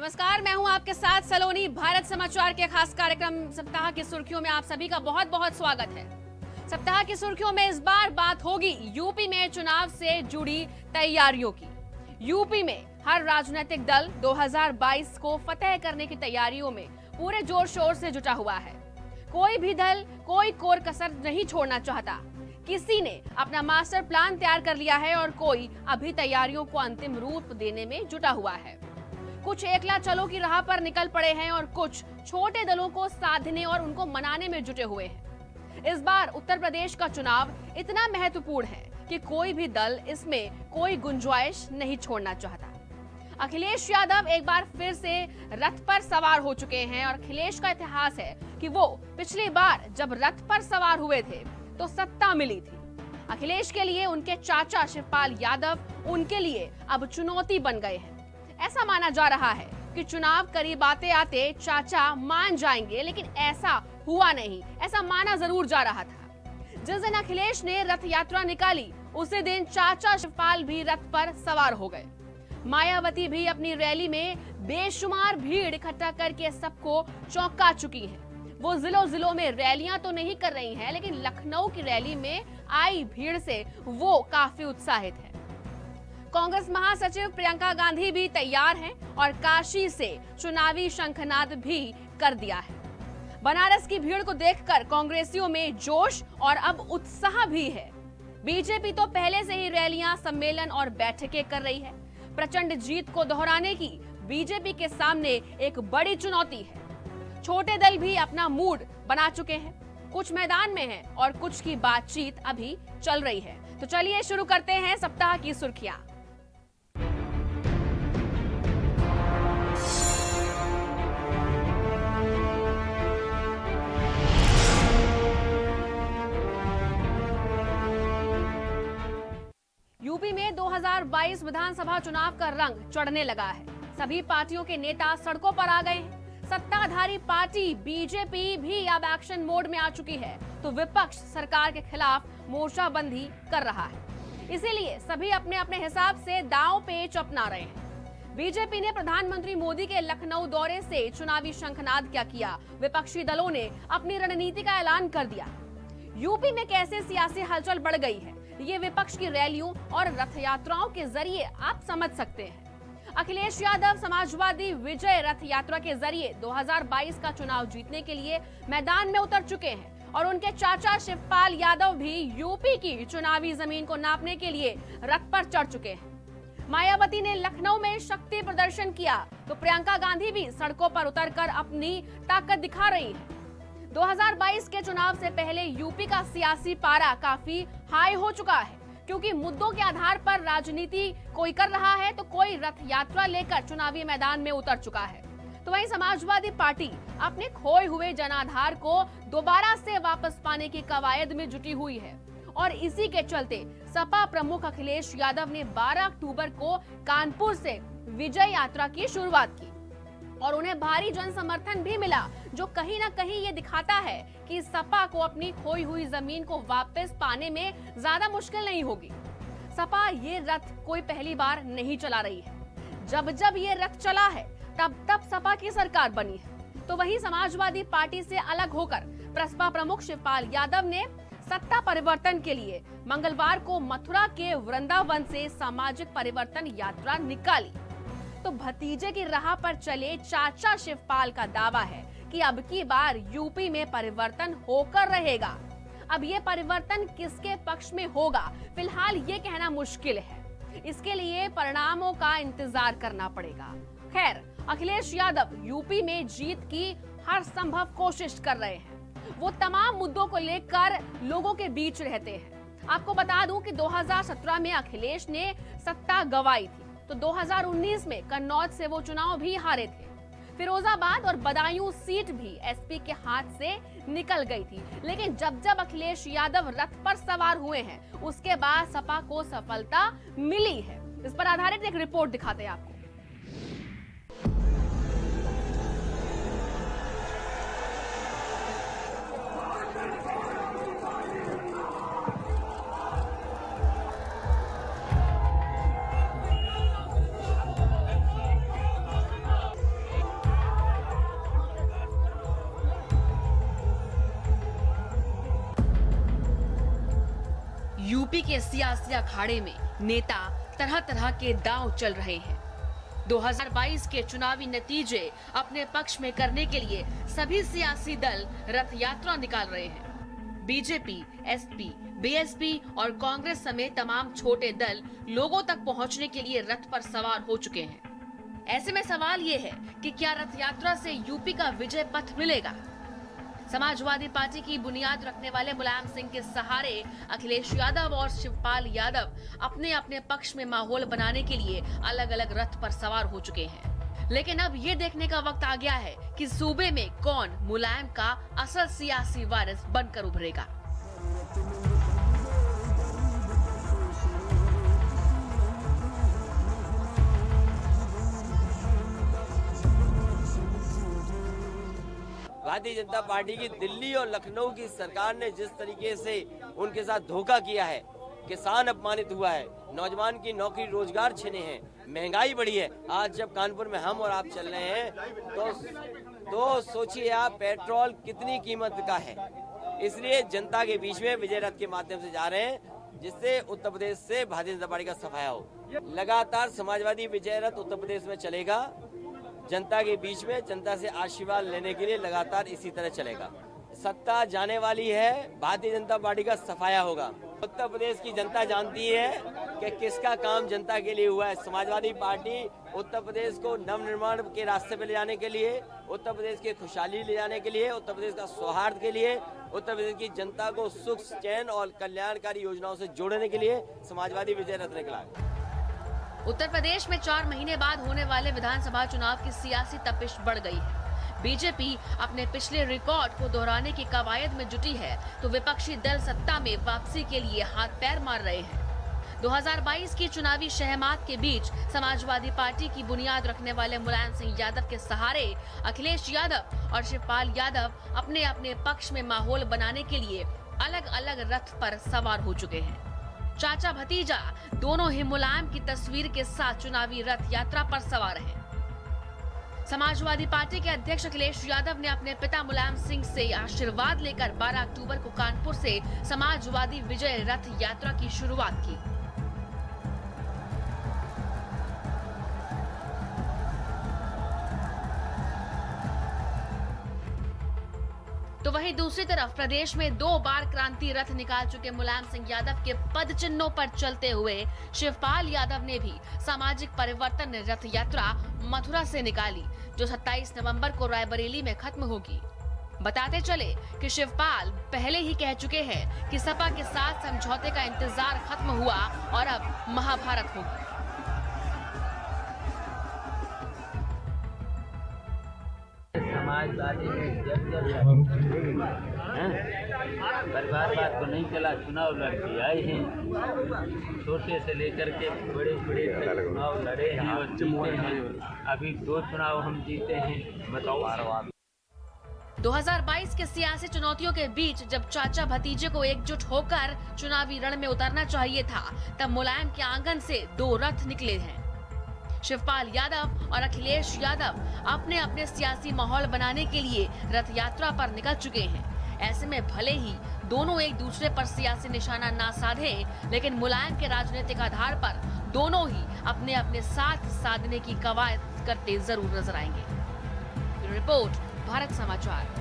नमस्कार, मैं हूं आपके साथ सलोनी। भारत समाचार के खास कार्यक्रम सप्ताह की सुर्खियों में आप सभी का बहुत बहुत स्वागत है। सप्ताह की सुर्खियों में इस बार बात होगी यूपी में चुनाव से जुड़ी तैयारियों की। यूपी में हर राजनीतिक दल 2022 को फतेह करने की तैयारियों में पूरे जोर शोर से जुटा हुआ है। कोई भी दल कोई कोर कसर नहीं छोड़ना चाहता। किसी ने अपना मास्टर प्लान तैयार कर लिया है और कोई अभी तैयारियों को अंतिम रूप देने में जुटा हुआ है। कुछ एकला चलो की राह पर निकल पड़े हैं और कुछ छोटे दलों को साधने और उनको मनाने में जुटे हुए हैं। इस बार उत्तर प्रदेश का चुनाव इतना महत्वपूर्ण है कि कोई भी दल इसमें कोई गुंजाइश नहीं छोड़ना चाहता। अखिलेश यादव एक बार फिर से रथ पर सवार हो चुके हैं और अखिलेश का इतिहास है कि वो पिछली बार जब रथ पर सवार हुए थे तो सत्ता मिली थी। अखिलेश के लिए उनके चाचा शिवपाल यादव उनके लिए अब चुनौती बन गए हैं। ऐसा माना जा रहा है कि चुनाव करीब आते आते चाचा मान जाएंगे, लेकिन ऐसा हुआ नहीं। ऐसा माना जरूर जा रहा था। जिस दिन अखिलेश ने रथ यात्रा निकाली उसी दिन चाचा शिवपाल भी रथ पर सवार हो गए। मायावती भी अपनी रैली में बेशुमार भीड़ इकट्ठा करके सबको चौंका चुकी हैं। वो जिलों में रैलियां तो नहीं कर रही हैं, लेकिन लखनऊ की रैली में आई भीड़ से वो काफी उत्साहित है। कांग्रेस महासचिव प्रियंका गांधी भी तैयार हैं और काशी से चुनावी शंखनाद भी कर दिया है। बनारस की भीड़ को देखकर कांग्रेसियों में जोश और अब उत्साह भी है। बीजेपी तो पहले से ही रैलियां, सम्मेलन और बैठकें कर रही है। प्रचंड जीत को दोहराने की बीजेपी के सामने एक बड़ी चुनौती है। छोटे दल भी अपना मूड बना चुके हैं। कुछ मैदान में हैं और कुछ की बातचीत अभी चल रही है। तो चलिए शुरू करते हैं सप्ताह की सुर्खियां। यूपी में 2022 विधानसभा चुनाव का रंग चढ़ने लगा है। सभी पार्टियों के नेता सड़कों पर आ गए हैं। सत्ताधारी पार्टी बीजेपी भी अब एक्शन मोड में आ चुकी है, तो विपक्ष सरकार के खिलाफ मोर्चाबंदी कर रहा है। इसीलिए सभी अपने अपने हिसाब से दांव पेच अपना रहे हैं। बीजेपी ने प्रधानमंत्री मोदी के लखनऊ दौरे से चुनावी शंखनाद क्या किया, विपक्षी दलों ने अपनी रणनीति का ऐलान कर दिया। यूपी में कैसे सियासी हलचल बढ़ गई है, ये विपक्ष की रैलियों और रथ यात्राओं के जरिए आप समझ सकते हैं। अखिलेश यादव समाजवादी विजय रथ यात्रा के जरिए 2022 का चुनाव जीतने के लिए मैदान में उतर चुके हैं और उनके चाचा शिवपाल यादव भी यूपी की चुनावी जमीन को नापने के लिए रथ पर चढ़ चुके हैं। मायावती ने लखनऊ में शक्ति प्रदर्शन किया तो प्रियंका गांधी भी सड़कों पर उतरकर अपनी ताकत दिखा रही है। 2022 के चुनाव से पहले यूपी का सियासी पारा काफी हाई हो चुका है, क्योंकि मुद्दों के आधार पर राजनीति कोई कर रहा है तो कोई रथ यात्रा लेकर चुनावी मैदान में उतर चुका है। तो वहीं समाजवादी पार्टी अपने खोए हुए जनाधार को दोबारा से वापस पाने की कवायद में जुटी हुई है और इसी के चलते सपा प्रमुख अखिलेश यादव ने 12 अक्टूबर को कानपुर से विजय यात्रा की शुरुआत की और उन्हें भारी जन समर्थन भी मिला, जो कहीं ना कहीं ये दिखाता है कि सपा को अपनी खोई हुई जमीन को वापस पाने में ज्यादा मुश्किल नहीं होगी। सपा ये रथ कोई पहली बार नहीं चला रही है। जब जब ये रथ चला है तब तब सपा की सरकार बनी है। तो वही समाजवादी पार्टी से अलग होकर प्रसपा प्रमुख शिवपाल यादव ने सत्ता परिवर्तन के लिए मंगलवार को मथुरा के वृंदावन से सामाजिक परिवर्तन यात्रा निकाली। तो भतीजे की राह पर चले चाचा शिवपाल का दावा है कि अब की बार यूपी में परिवर्तन होकर रहेगा। अब ये परिवर्तन किसके पक्ष में होगा, फिलहाल ये कहना मुश्किल है। इसके लिए परिणामों का इंतजार करना पड़ेगा। खैर, अखिलेश यादव यूपी में जीत की हर संभव कोशिश कर रहे हैं। वो तमाम मुद्दों को लेकर लोगों के बीच रहते हैं। आपको बता दूं कि 2017 में अखिलेश ने सत्ता गंवाई थी, तो 2019 में कन्नौज से वो चुनाव भी हारे थे। फिरोजाबाद और बदायूं सीट भी एसपी के हाथ से निकल गई थी। लेकिन जब जब अखिलेश यादव रथ पर सवार हुए हैं उसके बाद सपा को सफलता मिली है। इस पर आधारित एक रिपोर्ट दिखाते हैं आपको। यूपी के सियासी अखाड़े में नेता तरह तरह के दांव चल रहे हैं। 2022 के चुनावी नतीजे अपने पक्ष में करने के लिए सभी सियासी दल रथ यात्रा निकाल रहे हैं। बीजेपी, एसपी, बीएसपी और कांग्रेस समेत तमाम छोटे दल लोगों तक पहुंचने के लिए रथ पर सवार हो चुके हैं। ऐसे में सवाल ये है कि क्या रथ यात्रा से यूपी का विजय पथ मिलेगा? समाजवादी पार्टी की बुनियाद रखने वाले मुलायम सिंह के सहारे अखिलेश यादव और शिवपाल यादव अपने अपने पक्ष में माहौल बनाने के लिए अलग अलग रथ पर सवार हो चुके हैं। लेकिन अब ये देखने का वक्त आ गया है कि सूबे में कौन मुलायम का असल सियासी वारिस बनकर उभरेगा। भारतीय जनता पार्टी की दिल्ली और लखनऊ की सरकार ने जिस तरीके से उनके साथ धोखा किया है, किसान अपमानित हुआ है, नौजवान की नौकरी रोजगार छिने हैं, महंगाई बढ़ी है। आज जब कानपुर में हम और आप चल रहे हैं तो सोचिए आप पेट्रोल कितनी कीमत का है। इसलिए जनता के बीच में विजय रथ के माध्यम से जा रहे हैं, जिससे उत्तर प्रदेश से भारतीय जनता पार्टी का सफाया हो। लगातार समाजवादी विजय रथ उत्तर प्रदेश में चलेगा, जनता के बीच में जनता से आशीर्वाद लेने के लिए लगातार इसी तरह चलेगा। सत्ता जाने वाली है, भारतीय जनता पार्टी का सफाया होगा। उत्तर प्रदेश की जनता जानती है कि किसका काम जनता के लिए हुआ है। समाजवादी पार्टी उत्तर प्रदेश को नवनिर्माण के रास्ते पे ले जाने के लिए, उत्तर प्रदेश की खुशहाली ले जाने के लिए, उत्तर प्रदेश का सौहार्द के लिए, उत्तर प्रदेश की जनता को सुख, चैन और कल्याणकारी योजनाओं से जोड़ने के लिए समाजवादी विजय रथ निकला। उत्तर प्रदेश में 4 महीने बाद होने वाले विधानसभा चुनाव की सियासी तपिश बढ़ गई है। बीजेपी अपने पिछले रिकॉर्ड को दोहराने की कवायद में जुटी है, तो विपक्षी दल सत्ता में वापसी के लिए हाथ पैर मार रहे हैं। 2022 की चुनावी शहमात के बीच समाजवादी पार्टी की बुनियाद रखने वाले मुलायम सिंह यादव के सहारे अखिलेश यादव और शिवपाल यादव अपने अपने पक्ष में माहौल बनाने के लिए अलग अलग रथ पर सवार हो चुके हैं। चाचा भतीजा दोनों ही मुलायम की तस्वीर के साथ चुनावी रथ यात्रा पर सवार हैं। समाजवादी पार्टी के अध्यक्ष अखिलेश यादव ने अपने पिता मुलायम सिंह से आशीर्वाद लेकर 12 अक्टूबर को कानपुर से समाजवादी विजय रथ यात्रा की शुरुआत की। तो वहीं दूसरी तरफ प्रदेश में 2 बार क्रांति रथ निकाल चुके मुलायम सिंह यादव के पद चिन्हों पर चलते हुए शिवपाल यादव ने भी सामाजिक परिवर्तन रथ यात्रा मथुरा से निकाली, जो 27 नवंबर को रायबरेली में खत्म होगी। बताते चले कि शिवपाल पहले ही कह चुके हैं कि सपा के साथ समझौते का इंतजार खत्म हुआ और अब महाभारत होगी। समाजवादी में जब परिवार बात तो नहीं चला, चुनाव लड़के आए हैं, छोटे से लेकर के बड़े बड़े चुनाव लड़े हैं और जीते हैं। अभी 2 चुनाव हम जीते हैं। बताओ 2022 के सियासी चुनौतियों के बीच जब चाचा भतीजे को एकजुट होकर चुनावी रण में उतरना चाहिए था, तब मुलायम के आंगन से 2 रथ निकले हैं। शिवपाल यादव और अखिलेश यादव अपने अपने सियासी माहौल बनाने के लिए रथ यात्रा पर निकल चुके हैं। ऐसे में भले ही दोनों एक दूसरे पर सियासी निशाना ना साधें, लेकिन मुलायम के राजनीतिक आधार पर दोनों ही अपने अपने साथ साधने की कवायद करते जरूर नजर आएंगे। रिपोर्ट, भारत समाचार।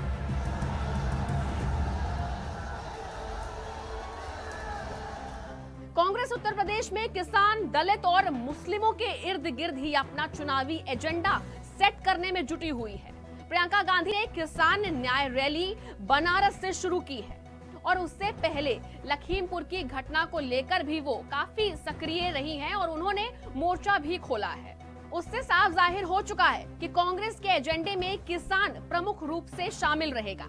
कांग्रेस उत्तर प्रदेश में किसान, दलित और मुस्लिमों के इर्द गिर्द ही अपना चुनावी एजेंडा सेट करने में जुटी हुई है। प्रियंका गांधी ने किसान न्याय रैली बनारस से शुरू की है और उससे पहले लखीमपुर की घटना को लेकर भी वो काफी सक्रिय रही हैं और उन्होंने मोर्चा भी खोला है। उससे साफ जाहिर हो चुका है कि कांग्रेस के एजेंडे में किसान प्रमुख रूप से शामिल रहेगा।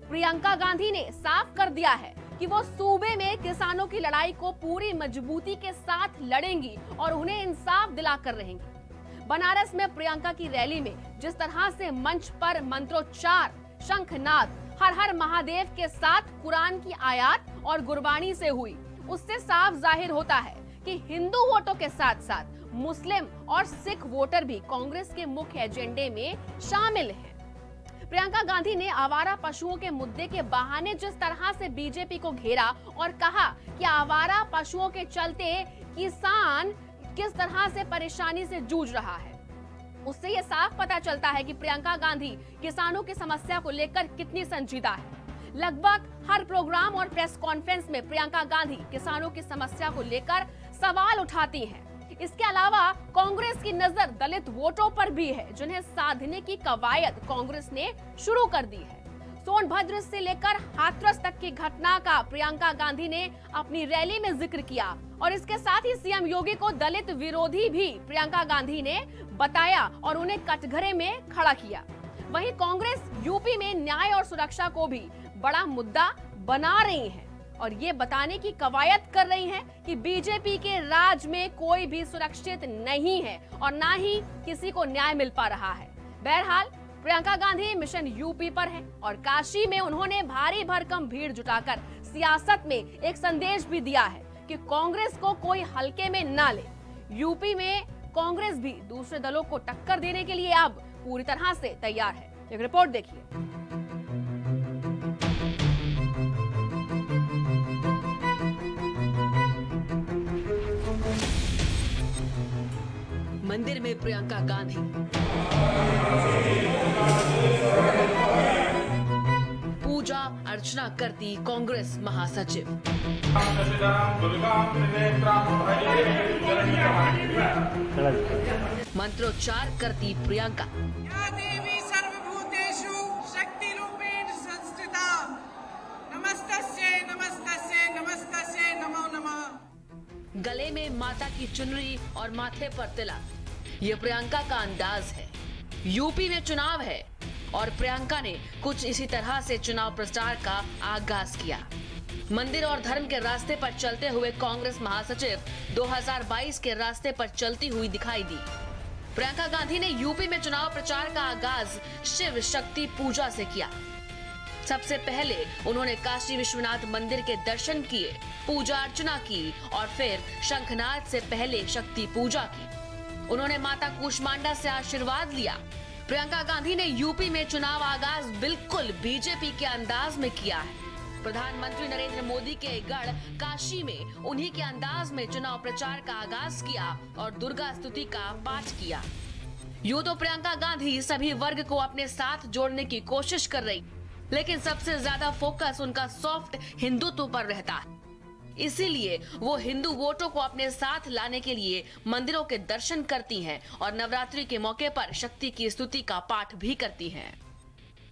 प्रियंका गांधी ने साफ कर दिया है कि वो सूबे में किसानों की लड़ाई को पूरी मजबूती के साथ लड़ेंगी और उन्हें इंसाफ दिलाकर रहेंगी। बनारस में प्रियंका की रैली में जिस तरह से मंच पर मंत्रोच्चार, शंखनाद, हर हर महादेव के साथ कुरान की आयत और गुरबानी से हुई, उससे साफ जाहिर होता है कि हिंदू वोटों के साथ साथ मुस्लिम और सिख वोटर भी कांग्रेस के मुख्य एजेंडे में शामिल हैं। प्रियंका गांधी ने आवारा पशुओं के मुद्दे के बहाने जिस तरह से बीजेपी को घेरा और कहा कि आवारा पशुओं के चलते किसान किस तरह से परेशानी से जूझ रहा है, उससे ये साफ पता चलता है कि प्रियंका गांधी किसानों की समस्या को लेकर कितनी संजीदा है। लगभग हर प्रोग्राम और प्रेस कॉन्फ्रेंस में प्रियंका गांधी किसानों की समस्या को लेकर सवाल उठाती हैं। इसके अलावा कांग्रेस की नजर दलित वोटों पर भी है, जिन्हें साधने की कवायद कांग्रेस ने शुरू कर दी है। सोनभद्र से लेकर हाथरस तक की घटना का प्रियंका गांधी ने अपनी रैली में जिक्र किया और इसके साथ ही सीएम योगी को दलित विरोधी भी प्रियंका गांधी ने बताया और उन्हें कटघरे में खड़ा किया। वहीं कांग्रेस यूपी में न्याय और सुरक्षा को भी बड़ा मुद्दा बना रही है और ये बताने की कवायद कर रही हैं कि बीजेपी के राज में कोई भी सुरक्षित नहीं है और ना ही किसी को न्याय मिल पा रहा है। बहरहाल प्रियंका गांधी मिशन यूपी पर है और काशी में उन्होंने भारी भरकम भीड़ जुटाकर सियासत में एक संदेश भी दिया है कि कांग्रेस को कोई हल्के में ना ले। यूपी में कांग्रेस भी दूसरे दलों को टक्कर देने के लिए अब पूरी तरह से तैयार है। एक रिपोर्ट देखिए। मंदिर में प्रियंका गांधी, पूजा अर्चना करती कांग्रेस महासचिव, मंत्रोच्चार करती प्रियंका, या देवी सर्वभूतेषु शक्तिरूपेण संस्थिता, नमस्तस्यै नमस्तस्यै नमस्तस्यै नमो नमः। गले में माता की चुनरी और माथे पर तिलक, ये प्रियंका का अंदाज है। यूपी में चुनाव है और प्रियंका ने कुछ इसी तरह से चुनाव प्रचार का आगाज किया। मंदिर और धर्म के रास्ते पर चलते हुए कांग्रेस महासचिव 2022 के रास्ते पर चलती हुई दिखाई दी। प्रियंका गांधी ने यूपी में चुनाव प्रचार का आगाज शिव शक्ति पूजा से किया। सबसे पहले उन्होंने काशी विश्वनाथ मंदिर के दर्शन किए, पूजा अर्चना की और फिर शंखनाद से पहले शक्ति पूजा की। उन्होंने माता कूष्मांडा से आशीर्वाद लिया। प्रियंका गांधी ने यूपी में चुनाव आगाज बिल्कुल बीजेपी के अंदाज में किया है। प्रधानमंत्री नरेंद्र मोदी के गढ़ काशी में उन्हीं के अंदाज में चुनाव प्रचार का आगाज किया और दुर्गा स्तुति का पाठ किया। यूं तो प्रियंका गांधी सभी वर्ग को अपने साथ जोड़ने की कोशिश कर रही, लेकिन सबसे ज्यादा फोकस उनका सॉफ्ट हिंदुत्व पर रहता है। इसीलिए वो हिंदू वोटों को अपने साथ लाने के लिए मंदिरों के दर्शन करती हैं और नवरात्रि के मौके पर शक्ति की स्तुति का पाठ भी करती हैं।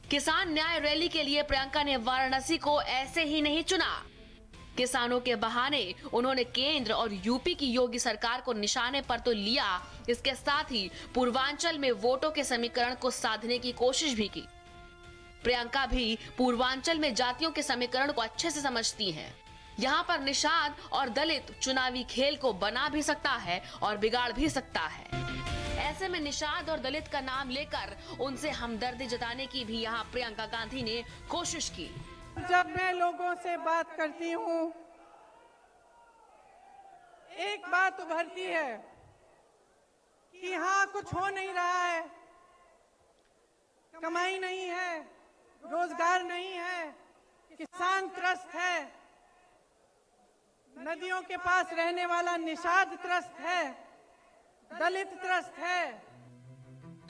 किसान न्याय रैली के लिए प्रियंका ने वाराणसी को ऐसे ही नहीं चुना। किसानों के बहाने उन्होंने केंद्र और यूपी की योगी सरकार को निशाने पर तो लिया, इसके साथ ही पूर्वांचल में वोटों के समीकरण को साधने की कोशिश भी की। प्रियंका भी पूर्वांचल में जातियों के समीकरण को अच्छे से समझती हैं। यहाँ पर निषाद और दलित चुनावी खेल को बना भी सकता है और बिगाड़ भी सकता है। ऐसे में निषाद और दलित का नाम लेकर उनसे हमदर्दी जताने की भी यहाँ प्रियंका गांधी ने कोशिश की। जब मैं लोगों से बात करती हूँ, एक बात उभरती है कि यहाँ कुछ हो नहीं रहा है, कमाई नहीं है, रोजगार नहीं है, किसान त्रस्त है, नदियों के पास रहने वाला निषाद त्रस्त है, दलित त्रस्त है।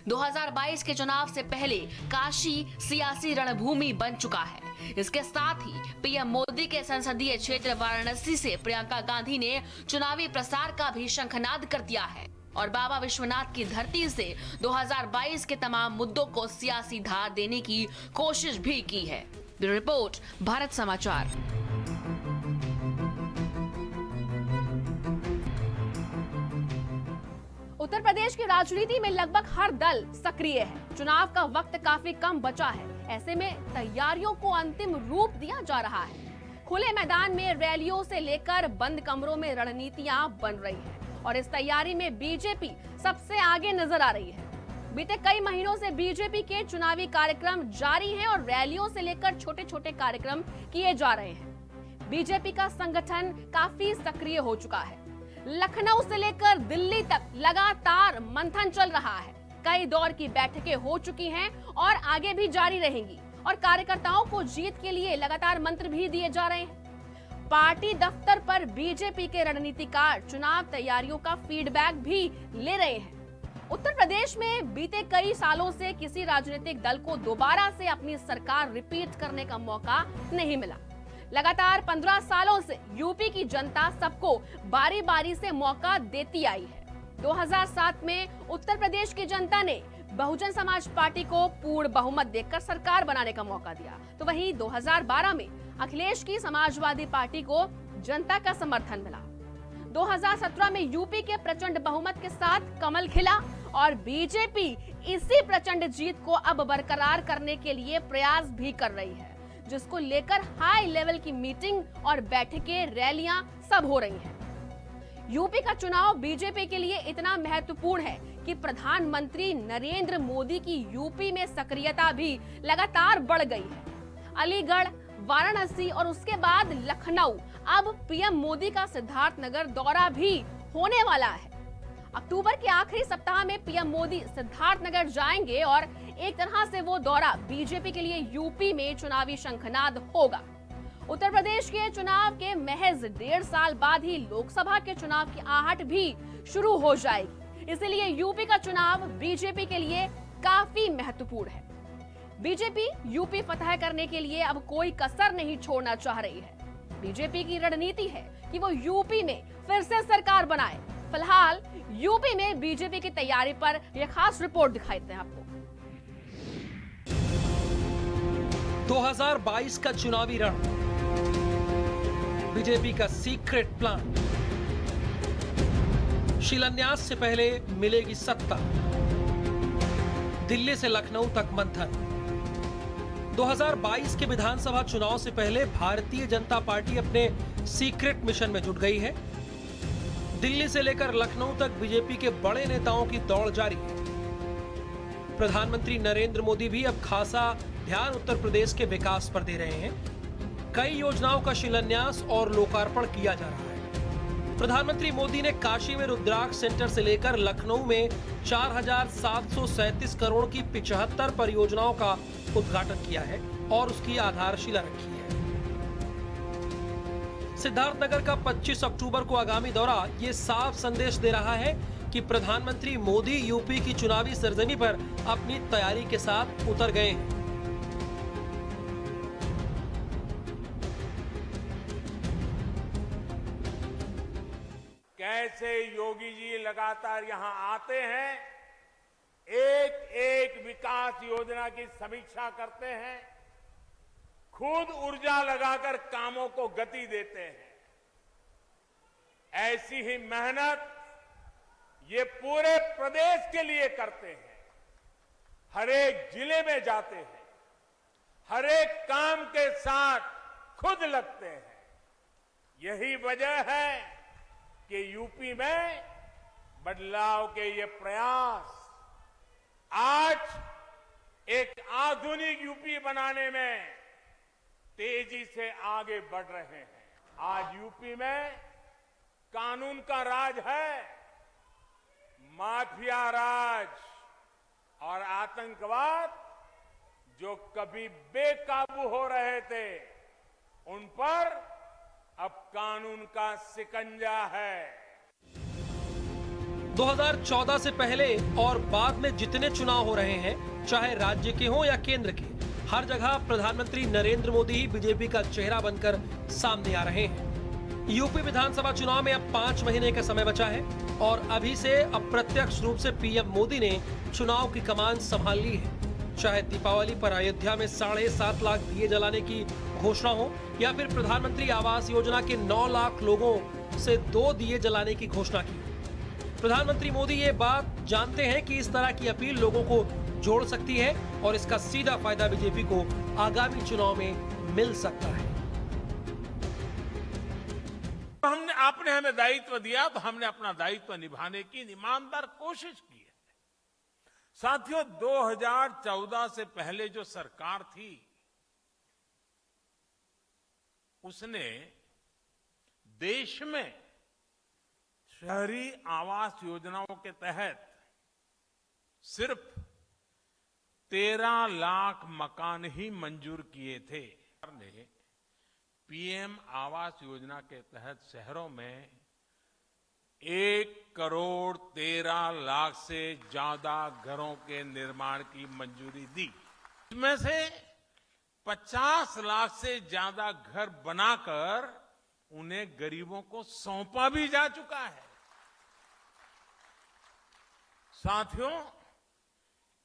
2022 के चुनाव से पहले काशी सियासी रणभूमि बन चुका है। इसके साथ ही पीएम मोदी के संसदीय क्षेत्र वाराणसी से प्रियंका गांधी ने चुनावी प्रसार का भी शंखनाद कर दिया है और बाबा विश्वनाथ की धरती से 2022 के तमाम मुद्दों को सियासी धार देने की कोशिश भी की है। ब्यूरो रिपोर्ट, भारत समाचार। उत्तर प्रदेश की राजनीति में लगभग हर दल सक्रिय है। चुनाव का वक्त काफी कम बचा है, ऐसे में तैयारियों को अंतिम रूप दिया जा रहा है। खुले मैदान में रैलियों से लेकर बंद कमरों में रणनीतियां बन रही हैं और इस तैयारी में बीजेपी सबसे आगे नजर आ रही है। बीते कई महीनों से बीजेपी के चुनावी कार्यक्रम जारी हैं और रैलियों से लेकर छोटे छोटे कार्यक्रम किए जा रहे हैं। बीजेपी का संगठन काफी सक्रिय हो चुका है। लखनऊ से लेकर दिल्ली तक लगातार मंथन चल रहा है। कई दौर की बैठकें हो चुकी हैं और आगे भी जारी रहेंगी और कार्यकर्ताओं को जीत के लिए लगातार मंत्र भी दिए जा रहे हैं। पार्टी दफ्तर पर बीजेपी के रणनीतिकार चुनाव तैयारियों का फीडबैक भी ले रहे हैं। उत्तर प्रदेश में बीते कई सालों से किसी राजनीतिक दल को दोबारा से अपनी सरकार रिपीट करने का मौका नहीं मिला। लगातार 15 सालों से यूपी की जनता सबको बारी बारी से मौका देती आई है। 2007 में उत्तर प्रदेश की जनता ने बहुजन समाज पार्टी को पूर्ण बहुमत देकर सरकार बनाने का मौका दिया, तो वहीं 2012 में अखिलेश की समाजवादी पार्टी को जनता का समर्थन मिला। 2017 में यूपी के प्रचंड बहुमत के साथ कमल खिला और बीजेपी इसी प्रचंड जीत को अब बरकरार करने के लिए प्रयास भी कर रही है, जिसको लेकर हाई लेवल की मीटिंग और बैठकें, रैलियां सब हो रही हैं। यूपी का चुनाव बीजेपी के लिए इतना महत्वपूर्ण है कि प्रधानमंत्री नरेंद्र मोदी की यूपी में सक्रियता भी लगातार बढ़ गई है। अलीगढ़, वाराणसी और उसके बाद लखनऊ, अब पीएम मोदी का सिद्धार्थनगर दौरा भी होने वाला है। अक्टूबर के आखिरी सप्ताह में पीएम मोदी सिद्धार्थनगर जाएंगे और एक तरह से वो दौरा बीजेपी के लिए यूपी में चुनावी शंखनाद होगा। उत्तर प्रदेश के चुनाव के महज 1.5 साल बाद ही लोकसभा के चुनाव की आहट भी शुरू हो जाएगी। इसलिए यूपी का चुनाव बीजेपी के लिए काफी महत्वपूर्ण है। बीजेपी यूपी फतह करने के लिए अब कोई कसर नहीं छोड़ना चाह रही है। बीजेपी की रणनीति है कि वो यूपी में फिर से सरकार बनाए। फिलहाल यूपी में बीजेपी की तैयारी पर यह खास रिपोर्ट दिखाई देते हैं आपको। 2022 का चुनावी रण, बीजेपी का सीक्रेट प्लान, शिलान्यास से पहले मिलेगी सत्ता, दिल्ली से लखनऊ तक मंथन। 2022 के विधानसभा चुनाव से पहले भारतीय जनता पार्टी अपने सीक्रेट मिशन में जुट गई है। दिल्ली से लेकर लखनऊ तक बीजेपी के बड़े नेताओं की दौड़ जारी है। प्रधानमंत्री नरेंद्र मोदी भी अब खासा ध्यान उत्तर प्रदेश के विकास पर दे रहे हैं। कई योजनाओं का शिलान्यास और लोकार्पण किया जा रहा है। प्रधानमंत्री मोदी ने काशी में रुद्राक्ष सेंटर से लेकर लखनऊ में 4,737 करोड़ की 75 परियोजनाओं का उद्घाटन किया है और उसकी आधारशिला रखी है। सिद्धार्थनगर का 25 अक्टूबर को आगामी दौरा ये साफ संदेश दे रहा है कि प्रधानमंत्री मोदी यूपी की चुनावी सरजमी पर अपनी तैयारी के साथ उतर गए हैं। कैसे योगी जी लगातार यहां आते हैं, एक एक विकास योजना की समीक्षा करते हैं, खुद ऊर्जा लगाकर कामों को गति देते हैं। ऐसी ही मेहनत ये पूरे प्रदेश के लिए करते हैं। हर एक जिले में जाते हैं, हर एक काम के साथ खुद लगते हैं। यही वजह है कि यूपी में बदलाव के ये प्रयास आज एक आधुनिक यूपी बनाने में तेजी से आगे बढ़ रहे हैं। आज यूपी में कानून का राज है, माफिया राज और आतंकवाद जो कभी बेकाबू हो रहे थे, उन पर अब कानून का शिकंजा है। 2014 से पहले और बाद में जितने चुनाव हो रहे हैं, चाहे राज्य के हों या केंद्र के, हर जगह प्रधानमंत्री नरेंद्र मोदी ही बीजेपी का चेहरा बनकर सामने आ रहे हैं। यूपी विधानसभा चुनाव में अब 5 महीने का समय बचा है और अभी से अप्रत्यक्ष रूप से पीएम मोदी ने चुनाव की कमान संभाल ली है। चाहे दीपावली पर अयोध्या में 7.5 लाख दिए जलाने की घोषणा हो या फिर प्रधानमंत्री आवास योजना के 9 लाख लोगों से 2 दिए जलाने की घोषणा की। प्रधानमंत्री मोदी ये बात जानते हैं कि इस तरह की अपील लोगों को जोड़ सकती है और इसका सीधा फायदा बीजेपी को आगामी चुनाव में मिल सकता है। आपने हमें दायित्व दिया तो हमने अपना दायित्व निभाने की ईमानदार कोशिश की है। साथियों, 2014 से पहले जो सरकार थी, उसने देश में शहरी आवास योजनाओं के तहत सिर्फ 13 लाख मकान ही मंजूर किए थे। ने पीएम आवास योजना के तहत शहरों में 1,13,00,000 से ज्यादा घरों के निर्माण की मंजूरी दी। इसमें से 50 लाख से ज्यादा घर बनाकर उन्हें गरीबों को सौंपा भी जा चुका है। साथियों,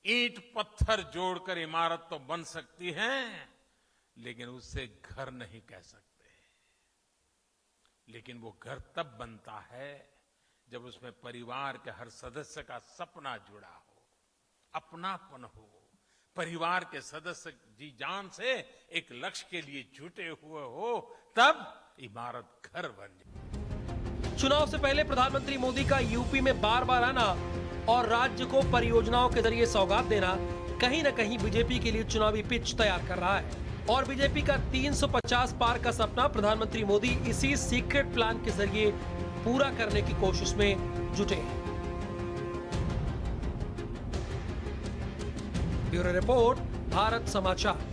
ईंट पत्थर जोड़कर इमारत तो बन सकती है, लेकिन उससे घर नहीं कह सकते। लेकिन वो घर तब बनता है जब उसमें परिवार के हर सदस्य का सपना जुड़ा हो, अपनापन हो, परिवार के सदस्य जी जान से एक लक्ष्य के लिए जुटे हुए हो, तब इमारत घर बन जाए। चुनाव से पहले प्रधानमंत्री मोदी का यूपी में बार बार आना और राज्य को परियोजनाओं के जरिए सौगात देना कहीं न कहीं बीजेपी के लिए चुनावी पिच तैयार कर रहा है। और बीजेपी का 350 पार का सपना प्रधानमंत्री मोदी इसी सीक्रेट प्लान के जरिए पूरा करने की कोशिश में जुटे हैं। ब्यूरो रिपोर्ट, भारत समाचार।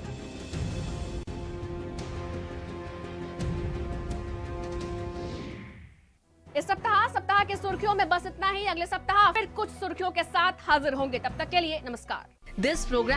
इस सप्ताह की सुर्खियों में बस इतना ही। अगले सप्ताह फिर कुछ सुर्खियों के साथ हाजिर होंगे। तब तक के लिए नमस्कार। This programme